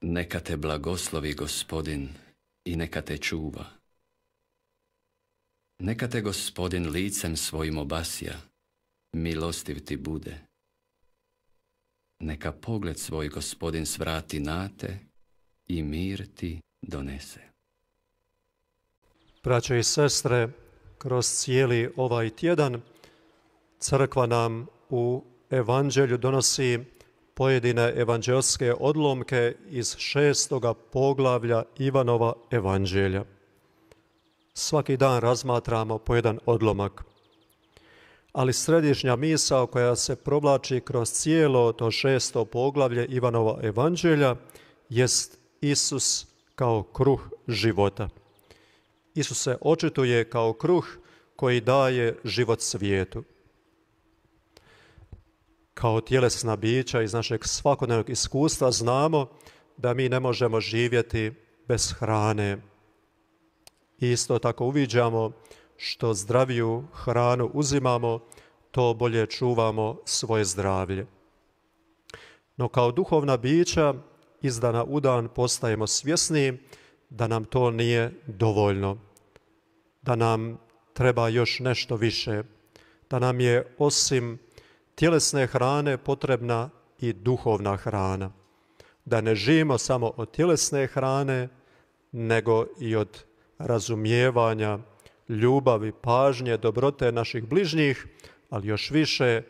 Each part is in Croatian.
Neka te blagoslovi Gospodin i neka te čuva. Neka te Gospodin licem svojim obasja, milostiv ti bude. Neka pogled svoj Gospodin svrati na te i mir ti donese. Braćo i sestre, kroz cijeli ovaj tjedan crkva nam u evanđelju donosi pojedine evanđelske odlomke iz 6. poglavlja Ivanova evanđelja. Svaki dan razmatramo po jedan odlomak. Ali središnja misao koja se provlači kroz cijelo to 6. poglavlje Ivanova evanđelja jest Isus kao kruh života. Isus se očituje kao kruh koji daje život svijetu. Kao tjelesna bića iz našeg svakodnevnog iskustva znamo da mi ne možemo živjeti bez hrane. Isto tako uviđamo što zdraviju hranu uzimamo, to bolje čuvamo svoje zdravlje. No kao duhovna bića iz dana u dan postajemo svjesni da nam to nije dovoljno, da nam treba još nešto više, da nam je osim tjelesne hrane potrebna i duhovna hrana, da ne živimo samo od tjelesne hrane, nego i od razumijevanja, ljubavi, pažnje, dobrote naših bližnjih, ali još više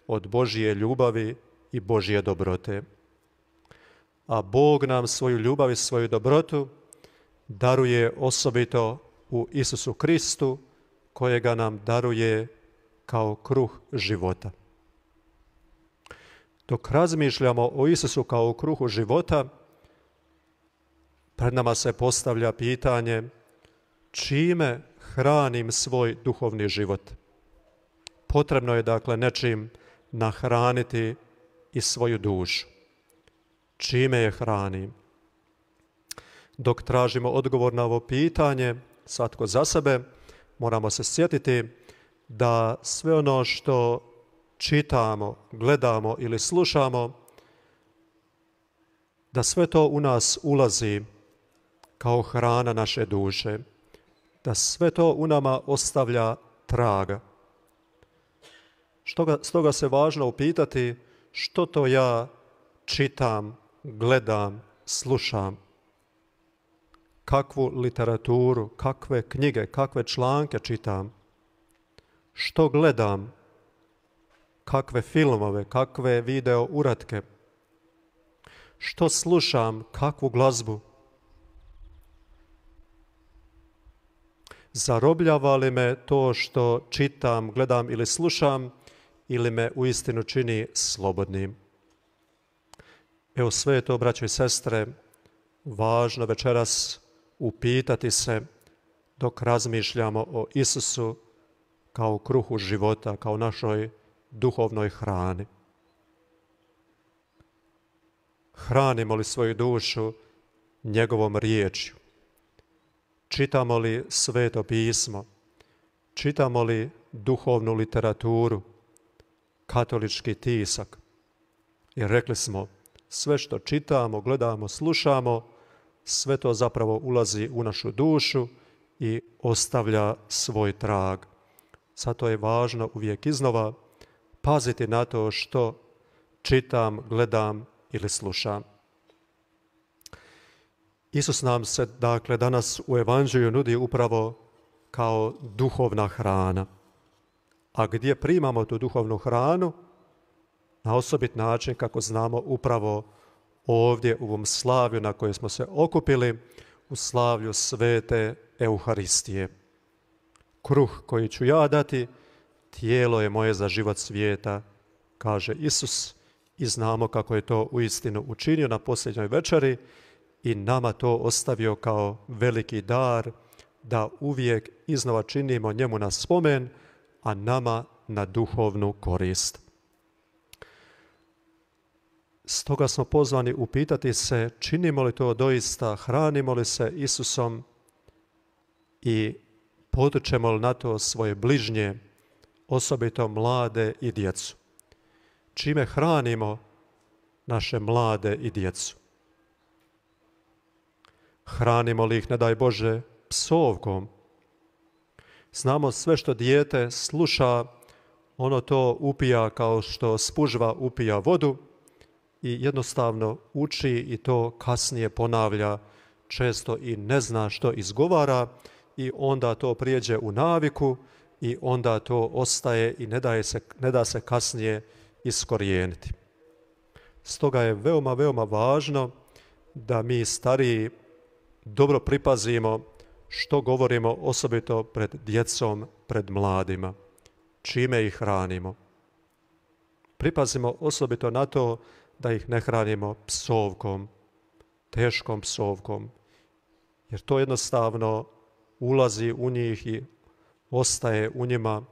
od Božje ljubavi i Božje dobrote. A Bog nam svoju ljubav i svoju dobrotu daruje osobito u Isusu Kristu, kojega nam daruje kao kruh života. Dok razmišljamo o Isusu kao kruhu života, pred nama se postavlja pitanje čime hranim svoj duhovni život. Potrebno je dakle nečim nahraniti i svoju dušu. Čime je hranim? Dok tražimo odgovor na ovo pitanje, svatko za sebe, moramo se sjetiti da sve ono što čitamo, gledamo ili slušamo, da sve to u nas ulazi kao hrana naše duše, da sve to u nama ostavlja traga. Stoga se važno upitati što to ja čitam, gledam, slušam, kakvu literaturu, kakve knjige, kakve članke čitam, što gledam, kakve filmove, kakve video uratke, što slušam, kakvu glazbu. Zarobljava li me to što čitam, gledam ili slušam ili me uistinu čini slobodnim? Evo sve je to, braćo i sestre, važno večeras upitati se dok razmišljamo o Isusu kao kruhu života, kao našoj duhovnoj hrani. Hranimo li svoju dušu njegovom riječju? Čitamo li Sveto pismo? Čitamo li duhovnu literaturu, katolički tisak? Jer rekli smo, sve što čitamo, gledamo, slušamo, sve to zapravo ulazi u našu dušu i ostavlja svoj trag. Zato je važno uvijek iznova paziti na to što čitam, gledam ili slušam. Isus nam se, dakle, danas u evanđelju nudi upravo kao duhovna hrana. A gdje primamo tu duhovnu hranu? Na osobit način, kako znamo, upravo ovdje u ovom slavlju na kojem smo se okupili, u slavlju svete Euharistije. Kruh koji ću ja dati, tijelo je moje za život svijeta, kaže Isus, i znamo kako je to uistinu učinio na posljednjoj večeri i nama to ostavio kao veliki dar da uvijek iznova činimo njemu na spomen, a nama na duhovnu korist. Stoga smo pozvani upitati se činimo li to doista, hranimo li se Isusom i potičemo li na to svoje bližnje, osobito mlade i djecu. Čime hranimo naše mlade i djecu? Hranimo li ih, ne daj Bože, psovkom? Znamo sve što dijete sluša, ono to upija kao što spužva upija vodu i jednostavno uči i to kasnije ponavlja, često i ne zna što izgovara i onda to prijeđe u naviku i onda to ostaje i ne da se kasnije iskorijeniti. Stoga je veoma, veoma važno da mi stariji dobro pripazimo što govorimo, osobito pred djecom, pred mladima, čime ih hranimo. Pripazimo osobito na to da ih ne hranimo psovkom, teškom psovkom, jer to jednostavno ulazi u njih i ostaje u njima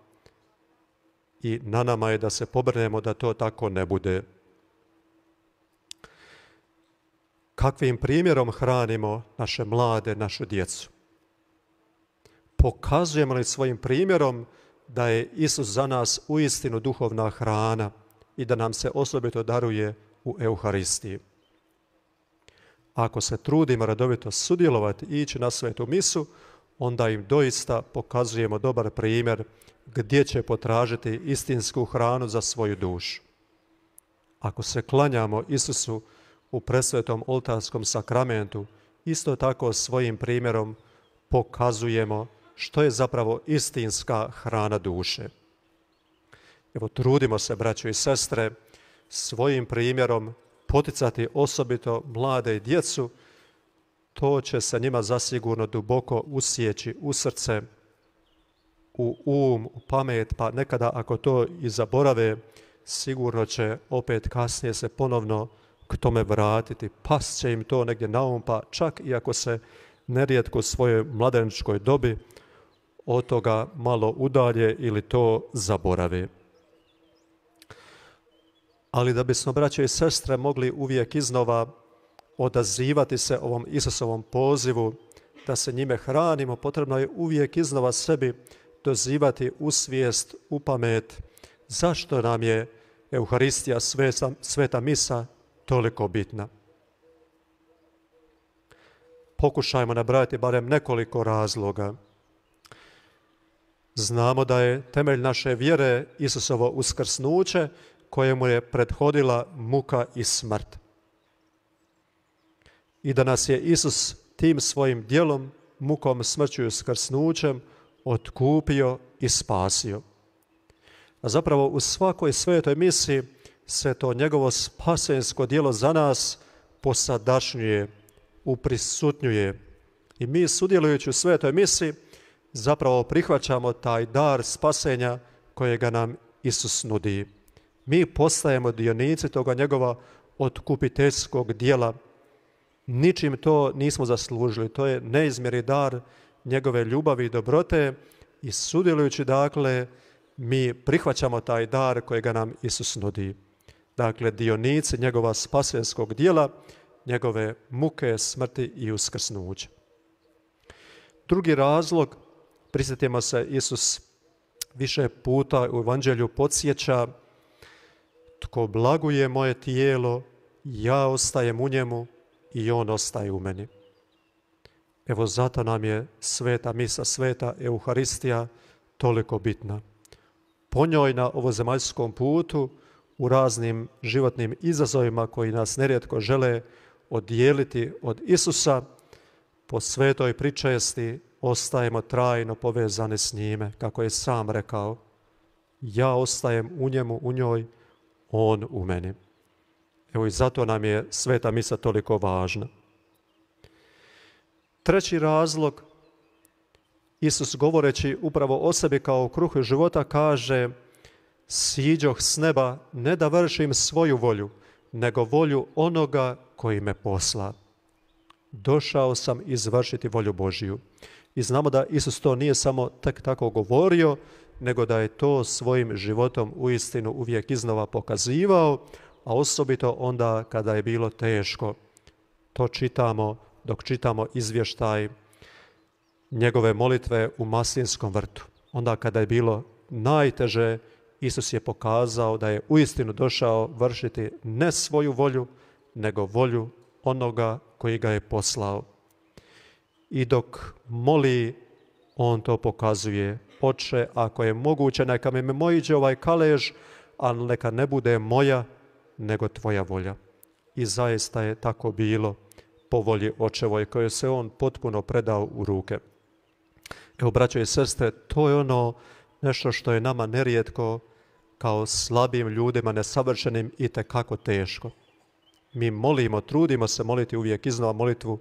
i na nama je da se pobrinemo da to tako ne bude. Kakvim primjerom hranimo naše mlade, našu djecu? Pokazujemo li svojim primjerom da je Isus za nas uistinu duhovna hrana i da nam se osobito daruje u Euharistiji? Ako se trudimo redovito sudjelovati i ići na svetu misu, onda im doista pokazujemo dobar primjer gdje će potražiti istinsku hranu za svoju dušu. Ako se klanjamo Isusu u presvetom oltarskom sakramentu, isto tako svojim primjerom pokazujemo što je zapravo istinska hrana duše. Evo, trudimo se, braćo i sestre, svojim primjerom poticati osobito mlade i djecu, to će se njima zasigurno duboko usjeći u srce, u um, u pamet, pa nekada ako to i zaborave, sigurno će opet kasnije se ponovno k tome vratiti. Past će im to negdje na um, pa čak i ako se nerijetko u svojoj mladeničkoj dobi od toga malo udalje ili to zaborave. Ali da bismo, braćo i sestre, mogli uvijek iznova odazivati se ovom Isusovom pozivu da se njime hranimo, potrebno je uvijek iznova sebi dozivati u svijest, u pamet, zašto nam je Euharistija, sveta misa, toliko bitna. Pokušajmo nabrajati barem nekoliko razloga. Znamo da je temelj naše vjere Isusovo uskrsnuće kojemu je prethodila muka i smrt. I da nas je Isus tim svojim djelom, mukom, smrću i uskrsnućem otkupio i spasio. A zapravo u svakoj svetoj misi se to njegovo spasensko djelo za nas posadašnjuje, uprisutnjuje. I mi, sudjelujući u svetoj misi, zapravo prihvaćamo taj dar spasenja kojega nam Isus nudi. Mi postajemo dionici toga njegova otkupiteljskog djela. Ničim to nismo zaslužili. To je neizmjerni dar njegove ljubavi i dobrote i sudjelujući, dakle, mi prihvaćamo taj dar kojega nam Isus nudi. Dakle, dionici njegova spasenskog djela, njegove muke, smrti i uskrsnuća. Drugi razlog, prisjetimo se, Isus više puta u Evanđelju podsjeća: tko blaguje moje tijelo, ja ostajem u njemu i on ostaje u meni. Evo zato nam je sveta misa, sveta Euharistija toliko bitna. Po njoj na ovozemaljskom putu, u raznim životnim izazovima koji nas nerijetko žele odijeliti od Isusa, po svetoj pričesti ostajemo trajno povezani s njime, kako je sam rekao: ja ostajem u njemu, u njoj, on u meni. Evo i zato nam je sveta misa toliko važna. Treći razlog, Isus govoreći upravo o sebi kao kruhu života kaže: siđoh s neba ne da vršim svoju volju, nego volju onoga koji me posla. Došao sam izvršiti volju Božiju. I znamo da Isus to nije samo tek tako govorio, nego da je to svojim životom uistinu uvijek iznova pokazivao, a osobito onda kada je bilo teško. To čitamo dok čitamo izvještaj njegove molitve u Maslinskom vrtu. Onda kada je bilo najteže, Isus je pokazao da je uistinu došao vršiti ne svoju volju, nego volju onoga koji ga je poslao. i dok moli, on to pokazuje. Oče, ako je moguće, neka mi mimoiđe ovaj kalež, ali neka ne bude moja, nego tvoja volja. I zaista je tako bilo po volji očevoj, kojoj se on potpuno predao u ruke. Evo, braćo i sestre, to je ono nešto što je nama nerijetko kao slabim ljudima, nesavršenim, itekako teško. Mi molimo, trudimo se moliti uvijek iznova molitvu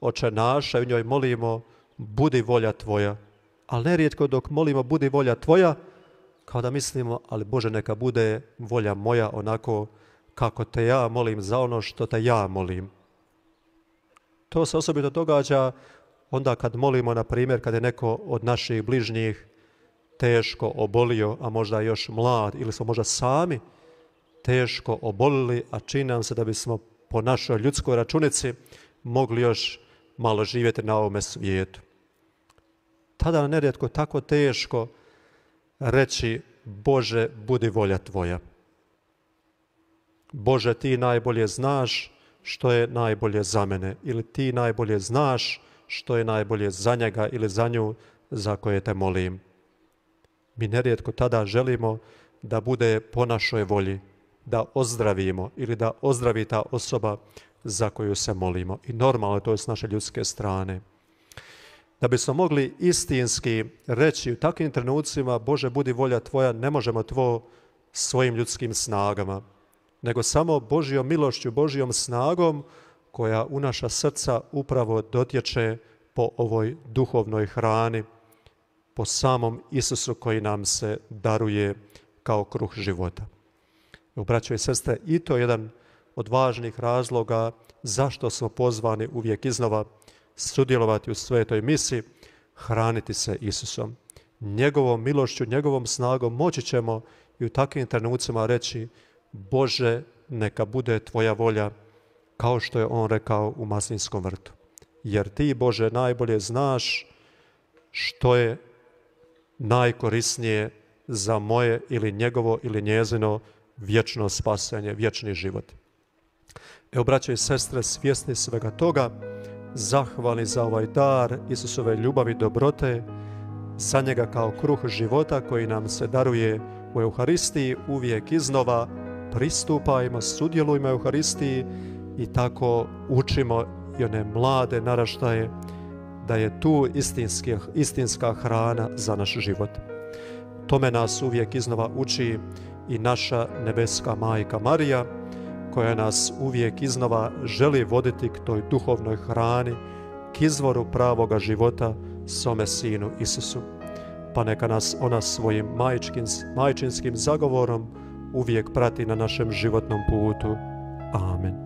Oče naša i u njoj molimo budi volja tvoja. Ali nerijetko dok molimo budi volja tvoja, kao da mislimo, ali Bože, neka bude volja moja onako kako te ja molim za ono što te ja molim. To se osobito događa onda kad molimo, na primjer, kad je neko od naših bližnjih teško obolio, a možda još mlad, ili smo možda sami teško obolili, a čini nam se da bismo po našoj ljudskoj računici mogli još malo živjeti na ovome svijetu. Tada je nerijetko tako teško reći Bože, budi volja tvoja. Bože, ti najbolje znaš što je najbolje za mene, ili ti najbolje znaš što je najbolje za njega ili za nju za koje te molim. Mi nerijetko tada želimo da bude po našoj volji, da ozdravimo ili da ozdravi ta osoba za koju se molimo. I normalno to je s naše ljudske strane. Da bismo mogli istinski reći u takvim trenucima Bože, budi volja tvoja, ne možemo to svojim ljudskim snagama, nego samo Božjom milošću, Božjom snagom koja u naša srca upravo dotječe po ovoj duhovnoj hrani, po samom Isusu koji nam se daruje kao kruh života. Braćo i sestre, i to je jedan od važnih razloga zašto smo pozvani uvijek iznova sudjelovati u svetoj misi, hraniti se Isusom. Njegovom milošću, njegovom snagom moći ćemo i u takvim trenucima reći Bože, neka bude tvoja volja, kao što je on rekao u Maslinskom vrtu. Jer ti, Bože, najbolje znaš što je najkorisnije za moje ili njegovo ili njezino vječno spasenje, vječni život. Evo, braće i sestre, svjesni svega toga, zahvalni za ovaj dar Isusove ljubavi i dobrote, za njega kao kruh života koji nam se daruje u Euharistiji, uvijek iznova pristupajmo, sudjelujmo u Euharistiji i tako učimo i one mlade naraštaje da je tu istinska hrana za naš život. Tome nas uvijek iznova uči i naša nebeska majka Marija, koja nas uvijek iznova želi voditi k toj duhovnoj hrani, k izvoru pravoga života, svome Sinu Isusu. Pa neka nas ona svojim majčinskim zagovorom uvijek prati na našem životnom putu. Amen.